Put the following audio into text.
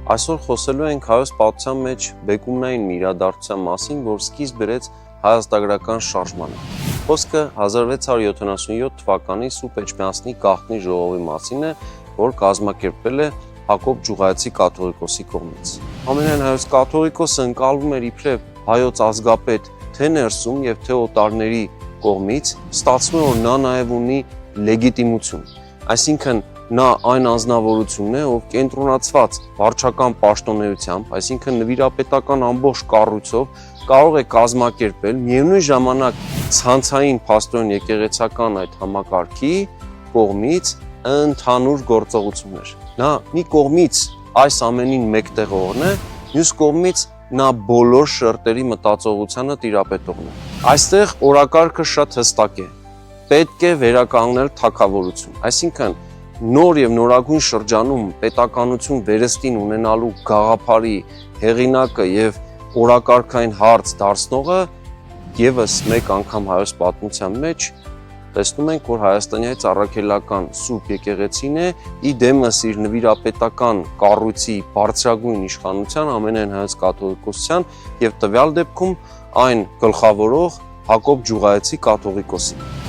Այսօր խոսելու ենք հայոց պատմության մեջ բեկումնային մի իրադարձության մասին, որ սկիզբ բերեց հայաստագրական շարժմանը։ Խոսքը 1677 թվականի Սուրբ Էջմիածնի գաղտնի ժողովի մասին է, որ կազմակերպվել է Հակոբ Ջուղայեցի կաթողիկոսի կողմից։ Ամենայն հայոց կաթողիկոսը ընկալվում էր իբրև հայոց ազգապետ թե ներսում եւ թե օտարների կողմից, ստացվում է, որ նա նաեւ ունի լեգիտիմություն, այսինքն նա այն անձնավորությունն է, ով կենտրոնացված վարչական պաշտոնեությամբ, այսինքն նվիրապետական ամբողջ կառույցով կարող է կազմակերպել միևնույն ժամանակ ցանցային փաստորեն եկեղեցական այդ համակարգի կողմից ընդհանուր գործողություններ։ Նա մի կողմից այս ամենին մեկտեղողն է, մյուս կողմից նա բոլոր շերտերի մտածողությանը տիրապետողն է։ Այստեղ օրակարգը շատ հստակ է։ Պետք է վերականգնել թագավորություն, այսինքն նոր եւ նորագույն շրջանում պետականություն վերստին ունենալու գաղափարի հեղինակը եւ օրակարգային հարց դարձնողը եւս մեկ անգամ հայոց պատմության մեջ տեսնում ենք, որ հայաստանյաց առաքելական Սուրբ եկեղեցին է ի դեմս իր նվիրապետական կառույցի բարձրագույն իշխանության ամենայն հայոց կաթողիկոսության եւ տվյալ դեպքում այն գլխավորող Հակոբ Ջուղայեցի կաթողիկոսի։